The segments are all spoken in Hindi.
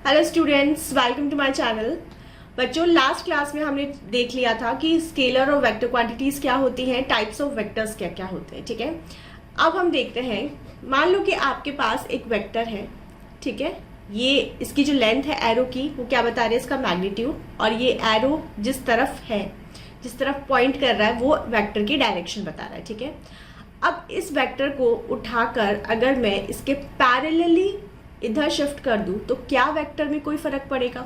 Hello students, welcome to my channel. बच्चों, लास्ट क्लास में हमने देख लिया था कि स्केलर और वेक्टर क्वांटिटीज क्या होती हैं, टाइप्स ऑफ वेक्टर्स क्या क्या होते हैं। ठीक है, अब हम देखते हैं। मान लो कि आपके पास एक वेक्टर है, ठीक है। ये इसकी जो लेंथ है एरो की, वो क्या बता रही है, इसका मैग्नीट्यूड, और ये एरो जिस तरफ है, जिस तरफ पॉइंट कर रहा है, वो वेक्टर की डायरेक्शन बता रहा है। ठीक है, अब इस वेक्टर को उठाकर अगर मैं इसके पैरेलली इधर शिफ्ट कर दूं तो क्या वेक्टर में कोई फर्क पड़ेगा?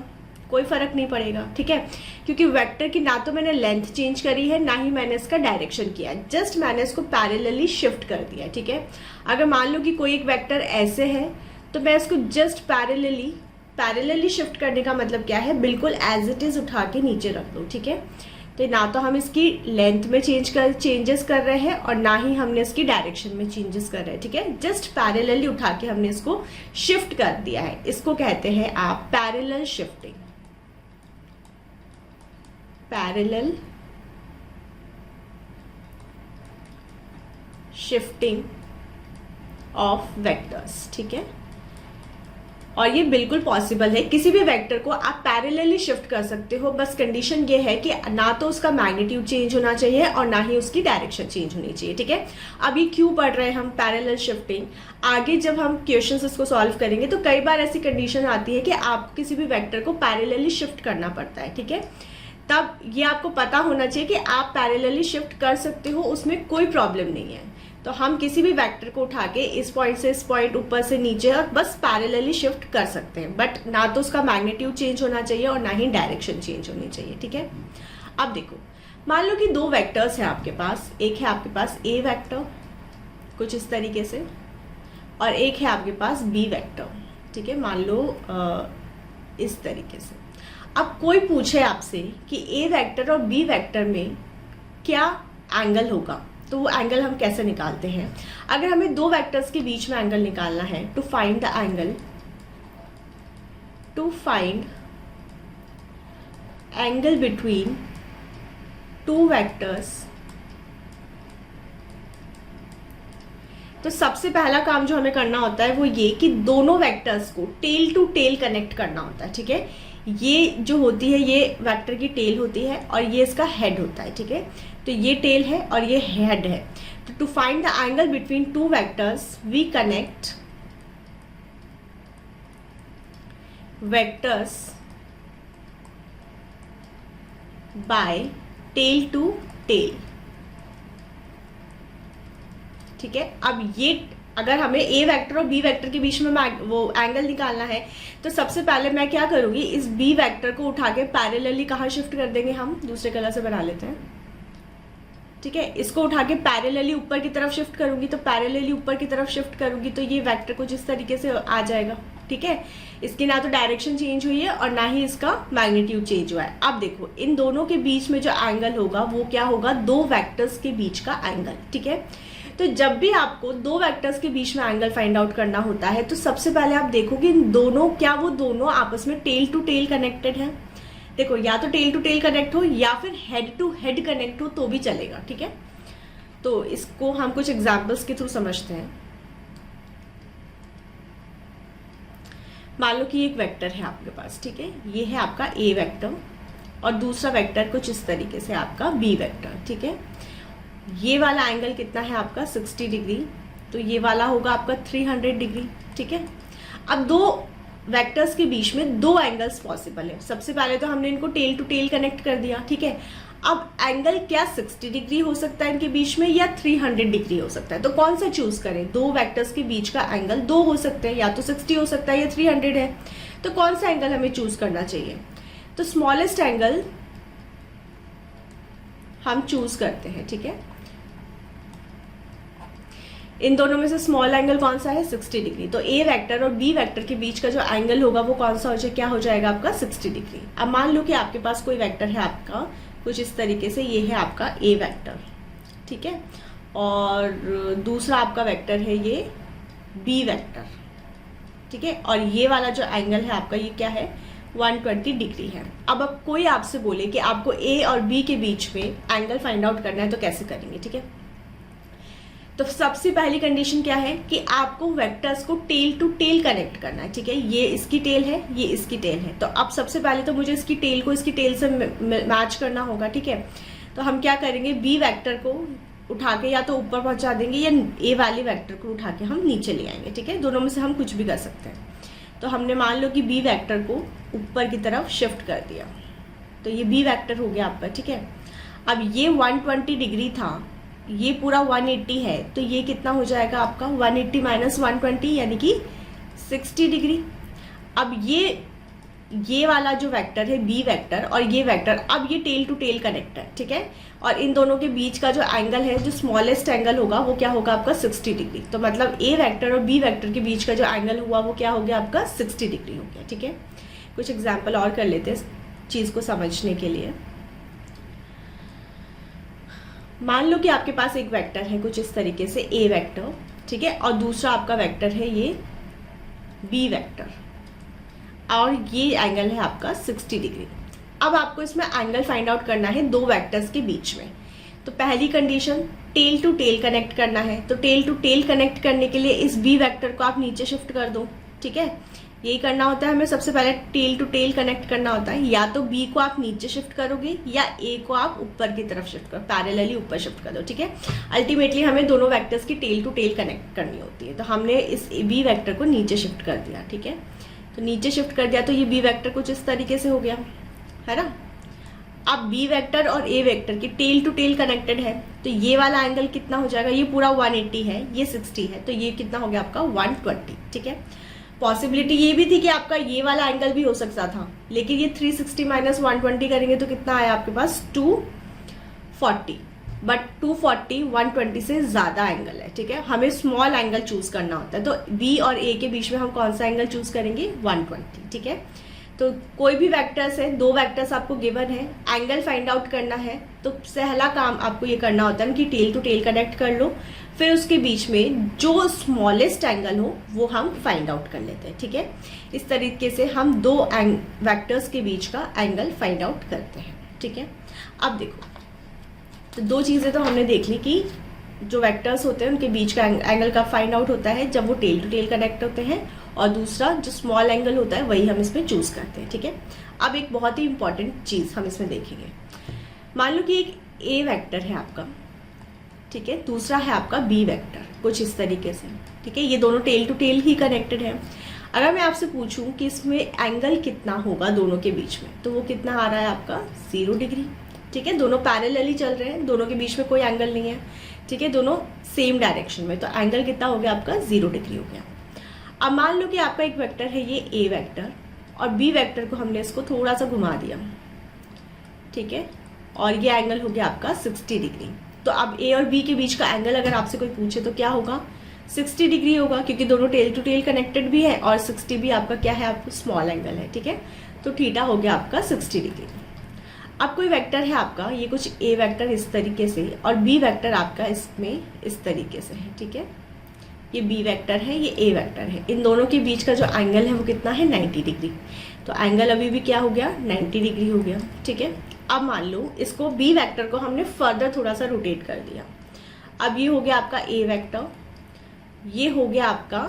कोई फर्क नहीं पड़ेगा। ठीक है, क्योंकि वेक्टर की ना तो मैंने लेंथ चेंज करी है, ना ही मैंने इसका डायरेक्शन किया है, जस्ट मैंने इसको पैरेलली शिफ्ट कर दिया है। ठीक है, अगर मान लो कि कोई एक वेक्टर ऐसे है तो मैं इसको जस्ट पैरेलली शिफ्ट करने का मतलब क्या है, बिल्कुल एज इट इज उठा के नीचे रख दो। ठीक है, तो ना तो हम इसकी लेंथ में चेंजेस कर रहे हैं और ना ही हमने इसकी डायरेक्शन में चेंजेस कर रहे हैं। ठीक है, जस्ट पैरेलली उठा के हमने इसको शिफ्ट कर दिया है। इसको कहते हैं आप parallel shifting, parallel shifting of vectors. ठीक है, और ये बिल्कुल पॉसिबल है, किसी भी वेक्टर को आप पैरेलली शिफ्ट कर सकते हो। बस कंडीशन ये है कि ना तो उसका मैग्नीट्यूड चेंज होना चाहिए और ना ही उसकी डायरेक्शन चेंज होनी चाहिए। ठीक है, अभी क्यों पढ़ रहे हैं हम पैरेलल शिफ्टिंग, आगे जब हम क्वेश्चंस इसको सॉल्व करेंगे तो कई बार ऐसी कंडीशन आती है कि आप किसी भी वेक्टर को पैरेलली शिफ्ट करना पड़ता है। ठीक है, तब ये आपको पता होना चाहिए कि आप पैरेलली शिफ्ट कर सकते हो, उसमें कोई प्रॉब्लम नहीं है। तो हम किसी भी वेक्टर को उठा के इस पॉइंट से इस पॉइंट, ऊपर से नीचे, और बस पैरेलली शिफ्ट कर सकते हैं, बट ना तो उसका मैग्नीट्यूड चेंज होना चाहिए और ना ही डायरेक्शन चेंज होनी चाहिए। ठीक है, अब देखो, मान लो कि दो वेक्टर्स हैं आपके पास। एक है आपके पास ए वेक्टर कुछ इस तरीके से, और एक है आपके पास बी वेक्टर। ठीक है, मान लो इस तरीके से। अब कोई पूछे आपसे कि ए वेक्टर और बी वेक्टर में क्या एंगल होगा, तो वो एंगल हम कैसे निकालते हैं? अगर हमें दो वेक्टर्स के बीच में एंगल निकालना है, to find the angle, to find angle between two vectors, तो सबसे पहला काम जो हमें करना होता है वो ये कि दोनों वेक्टर्स को टेल टू टेल कनेक्ट करना होता है। ठीक है, ये जो होती है ये वेक्टर की टेल होती है और ये इसका हेड होता है। ठीक है, तो ये टेल है और ये हेड है। तो to find the angle between two vectors we connect vectors by tail to tail. ठीक है, अब ये अगर हमें ए वेक्टर और बी वेक्टर के बीच में वो एंगल निकालना है तो सबसे पहले मैं क्या करूंगी, इस बी वेक्टर को उठा के पैरेलली कहाँ शिफ्ट कर देंगे, हम दूसरे कलर से बना लेते हैं। ठीक है, इसको उठा के पैरेलली ऊपर की तरफ शिफ्ट करूंगी, तो पैरेलली ऊपर की तरफ शिफ्ट करूंगी तो ये वेक्टर कुछ इस तरीके से आ जाएगा। ठीक है, इसकी ना तो डायरेक्शन चेंज हुई है और ना ही इसका मैग्नीट्यूड चेंज हुआ है। अब देखो, इन दोनों के बीच में जो एंगल होगा वो क्या होगा, दो वेक्टर्स के बीच का एंगल। ठीक है, तो जब भी आपको दो वेक्टर्स के बीच में एंगल फाइंड आउट करना होता है तो सबसे पहले आप देखो कि इन दोनों, क्या वो दोनों आपस में टेल टू टेल कनेक्टेड है। देखो, या तो टेल टू टेल कनेक्ट हो या फिर हेड टू हेड कनेक्ट हो तो भी चलेगा। ठीक है, तो इसको हम कुछ एग्जांपल्स के थ्रू समझते हैं। मान लो कि एक वेक्टर है आपके पास। ठीक है, ये है आपका ए वेक्टर और दूसरा वेक्टर कुछ इस तरीके से आपका बी वेक्टर। ठीक है, ये वाला एंगल कितना है आपका 60 डिग्री, तो ये वाला होगा आपका 300 डिग्री। ठीक है, अब दो वेक्टर्स के बीच में दो एंगल्स पॉसिबल है। सबसे पहले तो हमने इनको टेल टू टेल कनेक्ट कर दिया। ठीक है, अब एंगल क्या 60 डिग्री हो सकता है इनके बीच में या 300 डिग्री हो सकता है, तो कौन सा चूज करें? दो वेक्टर्स के बीच का एंगल दो हो सकते हैं, या तो 60 हो सकता है या 300 है, तो कौन सा एंगल हमें चूज करना चाहिए? तो स्मॉलेस्ट एंगल हम चूज करते हैं। ठीक है, इन दोनों में से स्मॉल एंगल कौन सा है, 60 डिग्री। तो ए वेक्टर और बी वेक्टर के बीच का जो एंगल होगा वो कौन सा हो जाए, क्या हो जाएगा आपका 60 डिग्री। अब मान लो कि आपके पास कोई वेक्टर है आपका कुछ इस तरीके से, ये है आपका ए वेक्टर। ठीक है, और दूसरा आपका वेक्टर है ये बी वेक्टर। ठीक है, और ये वाला जो एंगल है आपका ये क्या है, 120 डिग्री है। अब कोई आपसे बोले कि आपको ए और बी के बीच में एंगल फाइंड आउट करना है तो कैसे करेंगे? ठीक है, तो सबसे पहली कंडीशन क्या है कि आपको वेक्टर्स को टेल टू टेल कनेक्ट करना है, ठीक है। ये इसकी टेल है, ये इसकी टेल है, तो अब सबसे पहले तो मुझे इसकी टेल को इसकी टेल से मैच करना होगा, ठीक है। तो हम क्या करेंगे, बी वेक्टर को उठा के या तो ऊपर पहुंचा देंगे या ए वाले वेक्टर को उठा के हम नीचे ले आएंगे, ठीक है। दोनों में से हम कुछ भी कर सकते हैं। तो हमने मान लो कि बी वेक्टर को ऊपर की तरफ शिफ्ट कर दिया, तो ये बी वेक्टर हो गया आपका, ठीक है। अब ये 120 डिग्री था, ये पूरा 180 है, तो ये कितना हो जाएगा आपका 180 माइनस 120 यानी कि 60 डिग्री। अब ये वाला जो वेक्टर है बी वेक्टर और ये वेक्टर, अब ये टेल टू टेल कनेक्ट है, ठीक है। और इन दोनों के बीच का जो एंगल है, जो स्मॉलेस्ट एंगल होगा वो क्या होगा आपका 60 डिग्री। तो मतलब ए वेक्टर और बी वेक्टर के बीच का जो एंगल हुआ वो क्या हो गया आपका 60 डिग्री हो गया, ठीक है। कुछ एग्जाम्पल और कर लेते हैं इस चीज को समझने के लिए। मान लो कि आपके पास एक वेक्टर है कुछ इस तरीके से ए वेक्टर, ठीक है, और दूसरा आपका वेक्टर है ये बी वेक्टर, और ये एंगल है आपका 60 डिग्री। अब आपको इसमें एंगल फाइंड आउट करना है दो वेक्टर्स के बीच में। तो पहली condition tail to tail connect करना है, तो टेल टू टेल कनेक्ट करने के लिए इस बी वेक्टर को आप नीचे शिफ्ट कर दो, ठीक है। यही करना होता है हमें, सबसे पहले टेल टू टेल कनेक्ट करना होता है। या तो बी को आप नीचे शिफ्ट करोगे या ए को आप ऊपर की तरफ शिफ्ट करो, पैरेलली ऊपर शिफ्ट कर दो, ठीक है। अल्टीमेटली हमें दोनों वेक्टर्स की टेल टू टेल कनेक्ट करनी होती है। तो हमने इस बी वेक्टर को नीचे शिफ्ट कर दिया, ठीक है। तो नीचे शिफ्ट कर दिया तो ये बी वेक्टर कुछ इस तरीके से हो गया, है ना। अब बी वेक्टर और ए वेक्टर की टेल टू टेल कनेक्टेड है, तो ये वाला एंगल कितना हो जाएगा, ये पूरा 180 है, ये 60 है, तो ये कितना हो गया आपका 120, ठीक है। पॉसिबिलिटी ये भी थी कि आपका ये वाला एंगल भी हो सकता था, लेकिन ये 360 माइनस 120 करेंगे तो कितना आया आपके पास 240, बट 240 120 से ज्यादा एंगल है, ठीक है। हमें स्मॉल एंगल चूज करना होता है, तो बी और ए के बीच में हम कौन सा एंगल चूज करेंगे 120, ठीक है। तो कोई भी वेक्टर्स है, दो वेक्टर्स आपको गिवन है, एंगल फाइंड आउट करना है, तो पहला काम आपको ये करना होता है कि टेल टू टेल कनेक्ट कर लो, फिर उसके बीच में जो स्मॉलेस्ट एंगल हो वो हम फाइंड आउट कर लेते हैं, ठीक है। इस तरीके से हम दो वेक्टर्स के बीच का एंगल फाइंड आउट करते हैं, ठीक है। अब देखो, तो दो चीजें तो हमने देख ली कि जो वेक्टर्स होते हैं उनके बीच का एंगल का फाइंड आउट होता है जब वो टेल टू टेल कनेक्ट होते हैं, और दूसरा जो स्मॉल एंगल होता है वही हम इसमें चूज करते हैं, ठीक है। अब एक बहुत ही इंपॉर्टेंट चीज हम इसमें देखेंगे। मान लो कि एक ए वेक्टर है आपका, ठीक है, दूसरा है आपका बी वेक्टर, कुछ इस तरीके से, ठीक है। ये दोनों टेल टू टेल ही कनेक्टेड है। अगर मैं आपसे पूछूं कि इसमें एंगल कितना होगा दोनों के बीच में, तो वो कितना आ रहा है आपका 0 डिग्री, ठीक है। दोनों पैरेलली चल रहे हैं, दोनों के बीच में कोई एंगल नहीं है, ठीक है, दोनों सेम डायरेक्शन में, तो एंगल कितना हो गया आपका 0 डिग्री हो गया। अब मान लो कि आपका एक वेक्टर है ये ए वेक्टर, और बी वेक्टर को हमने इसको थोड़ा सा घुमा दिया, ठीक है, और ये एंगल हो गया आपका 60 डिग्री। तो अब ए और बी के बीच का एंगल अगर आपसे कोई पूछे तो क्या होगा 60 डिग्री होगा, क्योंकि दोनों टेल टू टेल कनेक्टेड भी है, और 60 भी आपका क्या है, आपका स्मॉल एंगल है, ठीक है। तो थीटा हो गया आपका 60 डिग्री। अब कोई वेक्टर है आपका, ये कुछ ए वेक्टर इस तरीके से और बी वेक्टर आपका इसमें इस तरीके से है, ठीक है। ये बी वेक्टर है, ये ए वेक्टर है, इन दोनों के बीच का जो एंगल है वो कितना है 90 डिग्री। तो एंगल अभी भी क्या हो गया 90 डिग्री हो गया, ठीक है। अब मान लो इसको बी वेक्टर को हमने फर्दर थोड़ा सा रोटेट कर दिया। अब ये हो गया आपका ए वेक्टर, ये हो गया आपका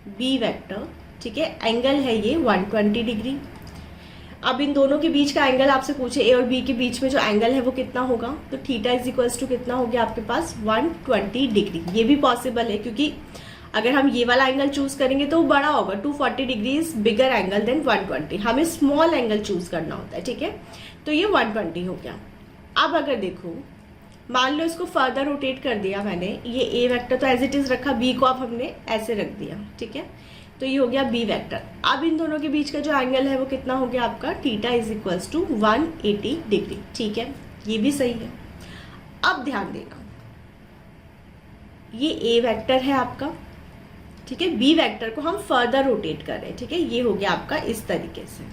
बी वेक्टर, ठीक है। एंगल है ये 120 डिग्री। अब इन दोनों के बीच का एंगल आपसे पूछे ए और बी के बीच में जो एंगल है वो कितना होगा, तो थीटा इज इक्वल्स टू कितना हो गया आपके पास 120 डिग्री। ये भी पॉसिबल है, क्योंकि अगर हम ये वाला एंगल चूज करेंगे तो वो बड़ा होगा, 240 degree is bigger angle than 120। हमें स्मॉल एंगल चूज करना होता है, ठीक है। तो ये 120 हो गया। अब अगर देखो, मान लो इसको फर्दर रोटेट कर दिया मैंने, ये ए वेक्टर तो एज इट इज रखा, बी को अब हमने ऐसे रख दिया, ठीक है। तो ये हो गया बी वेक्टर। अब इन दोनों के बीच का जो एंगल है वो कितना हो गया आपका, theta is equals to 180 degree, ठीक है। ये भी सही है। अब ध्यान देना, ये ए वेक्टर है आपका, ठीक है, बी वेक्टर को हम फर्दर रोटेट कर रहे हैं, ठीक है। ये हो गया आपका इस तरीके से।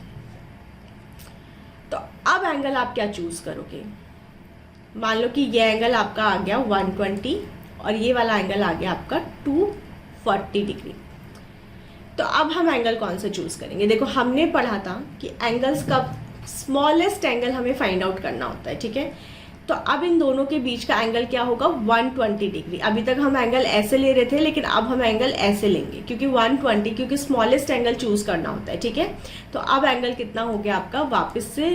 तो अब एंगल आप क्या चूज करोगे, मान लो कि ये एंगल आपका आ गया 120 और ये वाला एंगल आ गया आपका 240 डिग्री। तो अब हम एंगल कौन सा चूज करेंगे। देखो, हमने पढ़ा था कि एंगल्स का स्मॉलेस्ट एंगल हमें फाइंड आउट करना होता है, ठीक है। तो अब इन दोनों के बीच का एंगल क्या होगा 120 डिग्री। अभी तक हम एंगल ऐसे ले रहे थे, लेकिन अब हम एंगल ऐसे लेंगे क्योंकि 120, क्योंकि स्मॉलेस्ट एंगल चूज करना होता है, ठीक है। तो अब एंगल कितना हो गया आपका, वापस से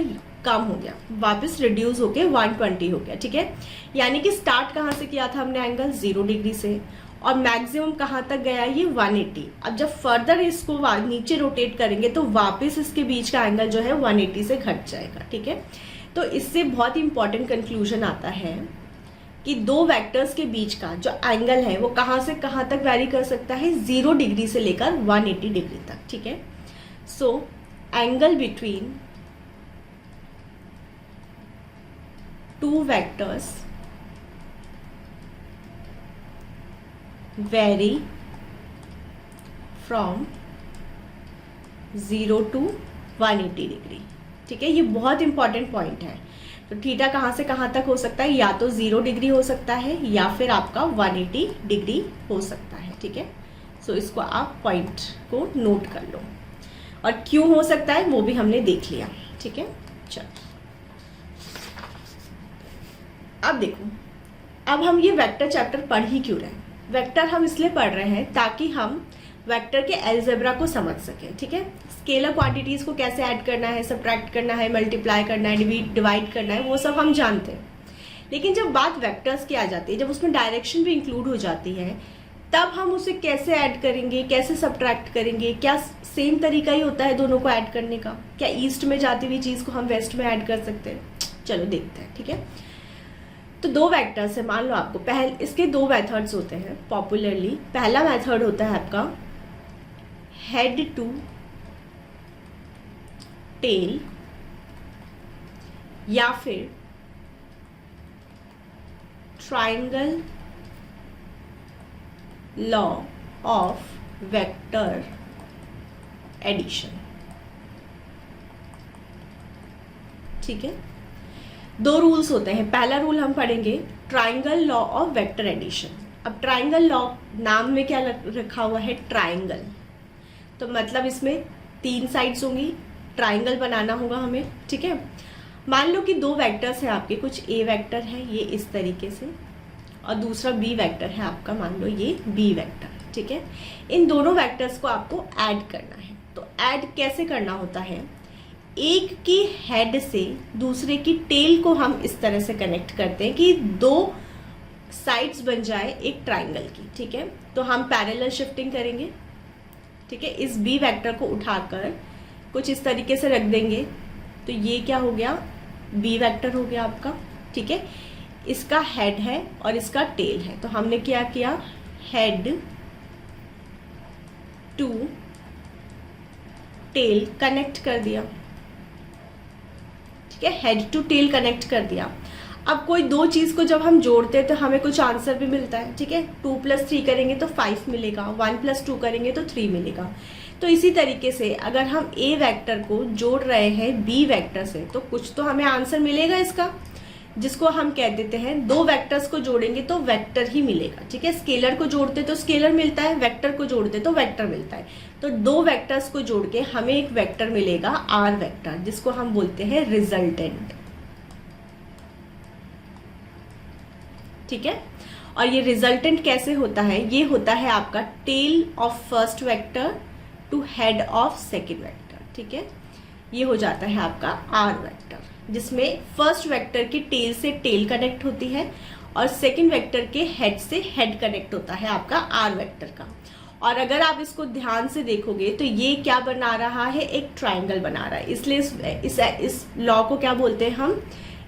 कम हो गया, वापस रिड्यूस होके 120 हो गया, ठीक है। यानी कि स्टार्ट कहाँ से किया था हमने एंगल 0 डिग्री से, और मैक्सिमम कहाँ तक गया ये 180। अब जब फर्दर इसको नीचे रोटेट करेंगे तो वापस इसके बीच का एंगल जो है 180 से घट जाएगा, ठीक है। तो इससे बहुत इंपॉर्टेंट कंक्लूजन आता है कि दो वेक्टर्स के बीच का जो एंगल है वो कहाँ से कहाँ तक वैरी कर सकता है, 0 डिग्री से लेकर 180 डिग्री तक, ठीक है। So angle between two vectors vary from 0 to 180 degree, ठीक है। ये बहुत इंपॉर्टेंट पॉइंट है। तो थीटा कहाँ से कहाँ तक हो सकता है, या तो 0 डिग्री हो सकता है या फिर आपका 180 डिग्री हो सकता है, ठीक है। सो इसको आप पॉइंट को नोट कर लो, और क्यों हो सकता है वो भी हमने देख लिया, ठीक है। चलो अब देखो, अब हम ये वेक्टर चैप्टर पढ़ ही क्यों रहे हैं। वेक्टर हम इसलिए पढ़ रहे हैं ताकि हम वेक्टर के अलजेब्रा को समझ सकें, ठीक है। स्केलर क्वांटिटीज को कैसे ऐड करना है, सब्ट्रैक्ट करना है, मल्टीप्लाई करना है, डिवाइड करना है, वो सब हम जानते हैं। लेकिन जब बात वेक्टर्स की आ जाती है, जब उसमें डायरेक्शन भी इंक्लूड हो जाती है, तब हम उसे कैसे ऐड करेंगे, कैसे सब्ट्रैक्ट करेंगे। क्या सेम तरीका ही होता है दोनों को ऐड करने का? क्या ईस्ट में जाती हुई चीज को हम वेस्ट में ऐड कर सकते हैं? चलो देखते हैं, ठीक है। तो दो वेक्टर्स है, मान लो आपको इसके दो मेथड्स होते हैं पॉपुलरली। पहला मेथड होता है आपका हेड टू टेल, या फिर triangle law of vector addition, ठीक है। दो रूल्स होते हैं। पहला रूल हम पढ़ेंगे triangle law of vector addition. अब ट्राइंगल लॉ नाम में क्या रखा हुआ है, ट्राइंगल, तो मतलब इसमें 3 साइड्स होंगी, ट्राइंगल बनाना होगा हमें, ठीक है। मान लो कि दो वेक्टर्स हैं आपके, कुछ ए वेक्टर है ये इस तरीके से, और दूसरा बी वेक्टर है आपका, मान लो ये बी वेक्टर, ठीक है। इन दोनों वेक्टर्स को आपको ऐड करना है। तो ऐड कैसे करना होता है, एक की हेड से दूसरे की टेल को हम इस तरह से कनेक्ट करते हैं कि दो साइड्स बन जाए एक ट्राइंगल की, ठीक है। तो हम पैरेलल शिफ्टिंग करेंगे, ठीक है। इस बी वेक्टर को उठाकर कुछ इस तरीके से रख देंगे, तो ये क्या हो गया, बी वेक्टर हो गया आपका, ठीक है। इसका हेड है और इसका टेल है, तो हमने क्या किया, हेड टू टेल कनेक्ट कर दिया, ठीक है। हेड टू टेल कनेक्ट कर दिया। अब कोई दो चीज को जब हम जोड़ते हैं तो हमें कुछ आंसर भी मिलता है, ठीक है। 2 + 3 करेंगे तो 5 मिलेगा, 1 + 2 करेंगे तो 3 मिलेगा। तो इसी तरीके से अगर हम ए वेक्टर को जोड़ रहे हैं बी वेक्टर से, तो कुछ तो हमें आंसर मिलेगा इसका, जिसको हम कह देते हैं, दो वेक्टर्स को जोड़ेंगे तो वेक्टर ही मिलेगा, ठीक है। स्केलर को जोड़ते तो स्केलर मिलता है, वेक्टर को जोड़ते तो वेक्टर मिलता है। तो दो वेक्टर्स को जोड़ के हमें एक वेक्टर मिलेगा आर वेक्टर, जिसको हम बोलते हैं रिजल्टेंट, ठीक है। और ये रिजल्टेंट कैसे होता है, ये होता है आपका tail of first vector to head of second vector, ठीक है। ये हो जाता है आपका आर वेक्टर, जिसमें फर्स्ट वेक्टर की टेल से टेल कनेक्ट होती है और सेकंड वेक्टर के हेड से हेड कनेक्ट होता है आपका आर वेक्टर का। और अगर आप इसको ध्यान से देखोगे तो ये क्या बना रहा है, एक ट्राइंगल बना रहा है। इसलिए इस लॉ को क्या बोलते हैं हम,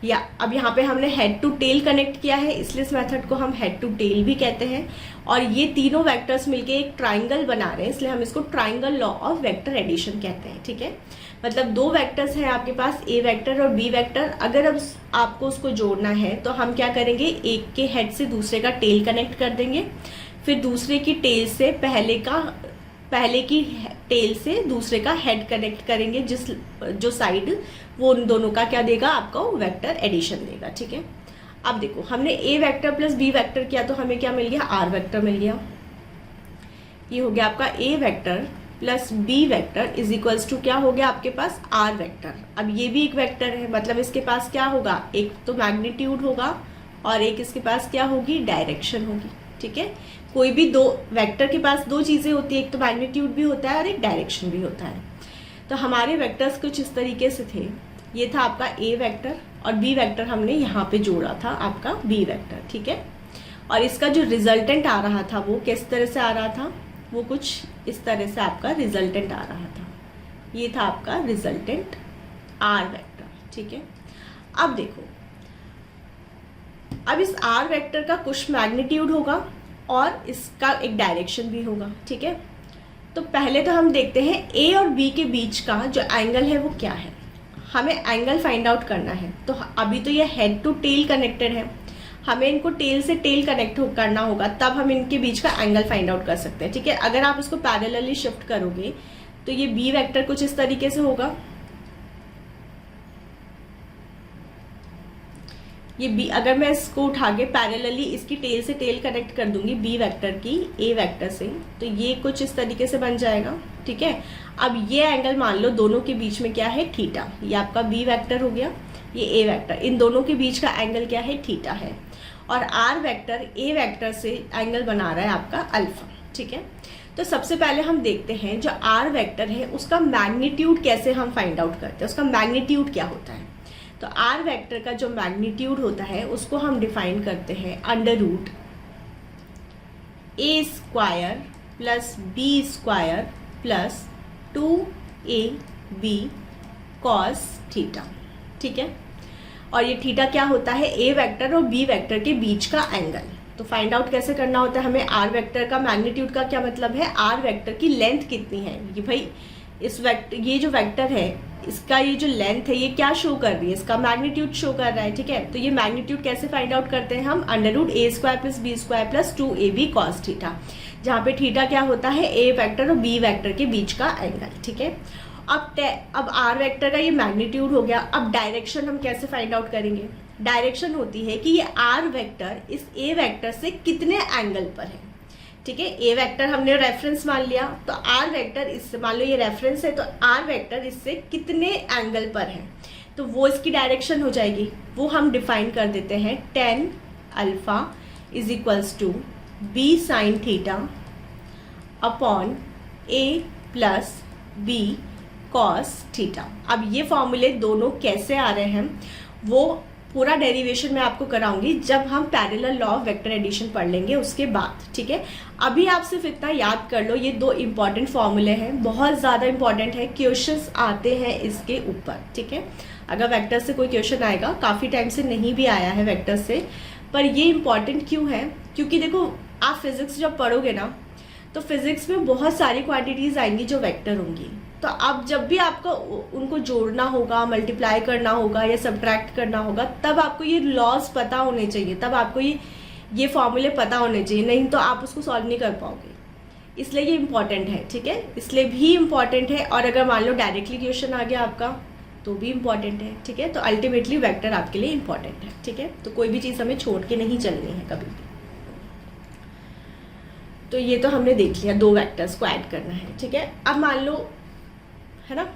या अब यहाँ पे हमने हेड टू टेल कनेक्ट किया है, इसलिए इस मेथड को हम हेड टू टेल भी कहते हैं। और ये तीनों वेक्टर्स मिलके एक ट्राइंगल बना रहे हैं, इसलिए हम इसको triangle law of vector addition कहते हैं, ठीक है। मतलब दो वेक्टर्स हैं आपके पास, ए वेक्टर और बी वेक्टर। अगर अब आपको उसको जोड़ना है तो हम क्या करेंगे, एक के हेड से दूसरे का टेल कनेक्ट कर देंगे, फिर दूसरे की टेल से पहले की टेल से दूसरे का हेड कनेक्ट करेंगे, जो साइड वो उन दोनों का क्या देगा, आपको वेक्टर एडिशन देगा, ठीक है। अब देखो, हमने ए वेक्टर प्लस बी वेक्टर किया तो हमें क्या मिल गया, आर वेक्टर मिल गया। ये हो गया आपका A vector plus B vector is equals to क्या हो गया आपके पास आर वेक्टर। अब ये भी एक वेक्टर है, मतलब इसके पास क्या होगा, एक तो मैग्नीट्यूड होगा और एक इसके पास क्या होगी, डायरेक्शन होगी। ठीक है, कोई भी दो वेक्टर के पास दो चीज़ें होती है, एक तो मैग्नीट्यूड भी होता है और एक डायरेक्शन भी होता है। तो हमारे वेक्टर्स कुछ इस तरीके से थे, ये था आपका ए वेक्टर और बी वेक्टर हमने यहाँ पे जोड़ा था आपका बी वेक्टर। ठीक है, और इसका जो रिजल्टेंट आ रहा था वो किस तरह से आ रहा था, वो कुछ इस तरह से आपका रिजल्टेंट आ रहा था। ये था आपका रिजल्टेंट आर वेक्टर। ठीक है, अब देखो, अब इस आर वेक्टर का कुछ मैग्नीट्यूड होगा और इसका एक डायरेक्शन भी होगा। ठीक है, तो पहले तो हम देखते हैं ए और बी के बीच का जो एंगल है वो क्या है। हमें एंगल फाइंड आउट करना है। तो अभी तो ये हेड टू टेल कनेक्टेड है, हमें इनको टेल से टेल कनेक्ट करना होगा, तब हम इनके बीच का एंगल फाइंड आउट कर सकते हैं। ठीक है, अगर आप इसको पैरेलली शिफ्ट करोगे तो ये बी वेक्टर कुछ इस तरीके से होगा, ये बी, अगर मैं इसको उठा के पैरेलली इसकी टेल से टेल कनेक्ट कर दूंगी बी वेक्टर की ए वेक्टर से, तो ये कुछ इस तरीके से बन जाएगा। ठीक है, अब ये एंगल मान लो दोनों के बीच में क्या है, थीटा। ये आपका बी वेक्टर हो गया, ये ए वेक्टर, इन दोनों के बीच का एंगल क्या है, थीटा है। और आर वेक्टर ए वेक्टर से एंगल बना रहा है आपका अल्फा। ठीक है, तो सबसे पहले हम देखते हैं जो आर वेक्टर है उसका मैग्नीट्यूड कैसे हम फाइंड आउट करते हैं, उसका मैग्नीट्यूड क्या होता है। तो आर वेक्टर का जो मैग्नीट्यूड होता है उसको हम डिफाइन करते हैं under root A square plus B square plus 2ab cos theta. ठीक है, और ये थीटा क्या होता है, ए वेक्टर और बी वेक्टर के बीच का एंगल। तो फाइंड आउट कैसे करना होता है हमें, आर वेक्टर का मैग्नीट्यूड का क्या मतलब है, आर वेक्टर की लेंथ कितनी है। ये भाई इस वेक्टर, ये जो वेक्टर है इसका ये जो लेंथ है ये क्या शो कर रही है, इसका मैग्नीट्यूड शो कर रहा है। ठीक है, तो ये मैग्नीट्यूड कैसे फाइंड आउट करते हैं हम, under root A square plus B square plus 2ab cos theta, जहाँ पे थीटा क्या होता है, ए वेक्टर और बी वेक्टर के बीच का एंगल। ठीक है, अब आर वेक्टर का ये मैग्नीट्यूड हो गया। अब डायरेक्शन हम कैसे फाइंड आउट करेंगे, डायरेक्शन होती है कि ये आर वेक्टर इस ए वेक्टर से कितने एंगल पर है। ठीक है, ए वेक्टर हमने रेफरेंस मान लिया, तो आर वेक्टर इससे, मान लो ये रेफरेंस है, तो आर वेक्टर इससे कितने एंगल पर है, तो वो इसकी डायरेक्शन हो जाएगी। वो हम डिफाइन कर देते हैं tan alpha is equals to B sine theta upon A plus B cos theta. अब ये फॉर्मूले दोनों कैसे आ रहे हैं वो पूरा डेरिवेशन मैं आपको कराऊंगी जब हम parallel law of vector addition पढ़ लेंगे उसके बाद। ठीक है, अभी आप सिर्फ इतना याद कर लो, ये दो इंपॉर्टेंट फॉर्मूले हैं, बहुत ज़्यादा इंपॉर्टेंट है, क्वेश्चंस आते हैं इसके ऊपर। ठीक है, अगर वेक्टर से कोई क्वेश्चन आएगा, काफ़ी टाइम से नहीं भी आया है वेक्टर से, पर ये इंपॉर्टेंट क्यों है, क्योंकि देखो आप फिजिक्स जब पढ़ोगे ना तो फिजिक्स में बहुत सारी क्वांटिटीज़ आएंगी जो वेक्टर होंगी। तो अब जब भी आपको उनको जोड़ना होगा, मल्टीप्लाई करना होगा या सब्ट्रैक्ट करना होगा, तब आपको ये लॉज पता होने चाहिए, तब आपको ये फॉर्मूले पता होने चाहिए, नहीं तो आप उसको सॉल्व नहीं कर पाओगे। इसलिए ये इंपॉर्टेंट है। ठीक है, इसलिए भी इंपॉर्टेंट है, और अगर मान लो डायरेक्टली क्वेश्चन आ गया आपका तो भी इंपॉर्टेंट है। ठीक है, तो अल्टीमेटली वेक्टर आपके लिए इंपॉर्टेंट है। ठीक है, तो कोई भी चीज़ हमें छोड़ के नहीं चलनी है कभी भी। तो ये तो हमने देख लिया, दो वेक्टर्स को ऐड करना है। ठीक है, अब मान लो, है ना,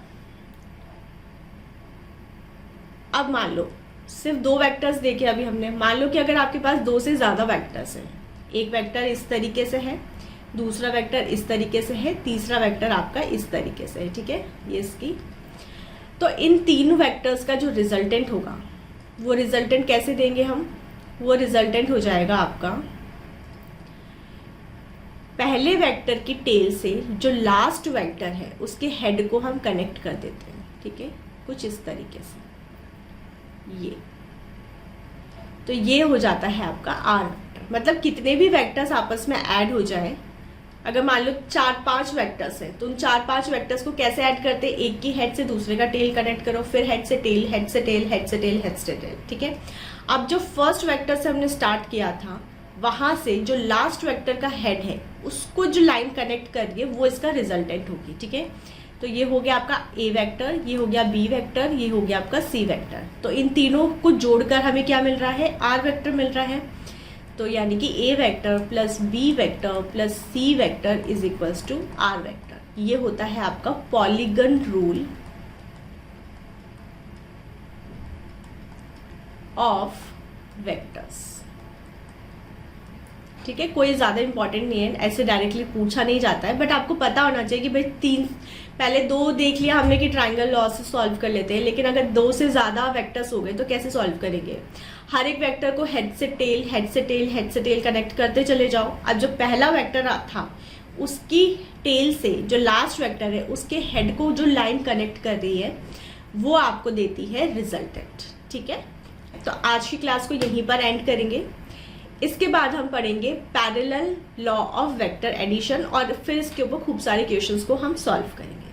अब मान लो सिर्फ दो वेक्टर्स देखे अभी हमने, मान लो कि अगर आपके पास दो से ज़्यादा वेक्टर्स हैं, एक वेक्टर इस तरीके से है, दूसरा वेक्टर इस तरीके से है, तीसरा वेक्टर आपका इस तरीके से है। ठीक है, ये इसकी, तो इन तीनों वेक्टर्स का जो रिजल्टेंट होगा वो रिजल्टेंट कैसे देंगे हम, वो रिजल्टेंट हो जाएगा आपका पहले वेक्टर की टेल से जो लास्ट वेक्टर है उसके हेड को हम कनेक्ट कर देते हैं। ठीक है, कुछ इस तरीके से ये, तो ये हो जाता है आपका आर वेक्टर। मतलब कितने भी वेक्टर्स आपस में ऐड हो जाए, अगर मान लो 4-5 वेक्टर्स है तो उन 4-5 वेक्टर्स को कैसे ऐड करते हैं, एक की हेड से दूसरे का टेल कनेक्ट करो, फिर हेड से टेल, हेड से टेल, हेड से टेल, हेड से टेल। ठीक है, अब जो फर्स्ट वेक्टर से हमने स्टार्ट किया था वहां से जो लास्ट वेक्टर का हेड है उसको जो लाइन कनेक्ट कर रही है वो इसका रिजल्टेंट होगी। ठीक है, तो ये हो गया आपका ए वेक्टर, ये हो गया बी वेक्टर, ये हो गया आपका सी वेक्टर। तो इन तीनों को जोड़कर हमें क्या मिल रहा है, आर वेक्टर मिल रहा है। तो यानी कि A vector plus B vector plus C vector is equals to R vector. ये होता है आपका पॉलीगन रूल ऑफ वेक्टर्स। ठीक है, कोई ज़्यादा इंपॉर्टेंट नहीं है, ऐसे डायरेक्टली पूछा नहीं जाता है, बट आपको पता होना चाहिए कि भाई पहले 2 देख लिया हमने कि ट्राइंगल लॉ से सॉल्व कर लेते हैं, लेकिन अगर 2 से ज़्यादा वेक्टर्स हो गए तो कैसे सॉल्व करेंगे। हर एक वेक्टर को हेड से टेल, हेड से टेल, हेड से टेल कनेक्ट करते चले जाओ। अब जो पहला वेक्टर था उसकी टेल से जो लास्ट वेक्टर है उसके हेड को जो लाइन कनेक्ट कर रही है वो आपको देती है रिजल्टेंट। ठीक है, तो आज की क्लास को यहीं पर एंड करेंगे। इसके बाद हम पढ़ेंगे parallel law of vector addition और फिर इसके ऊपर खूब सारे क्वेश्चंस को हम सॉल्व करेंगे।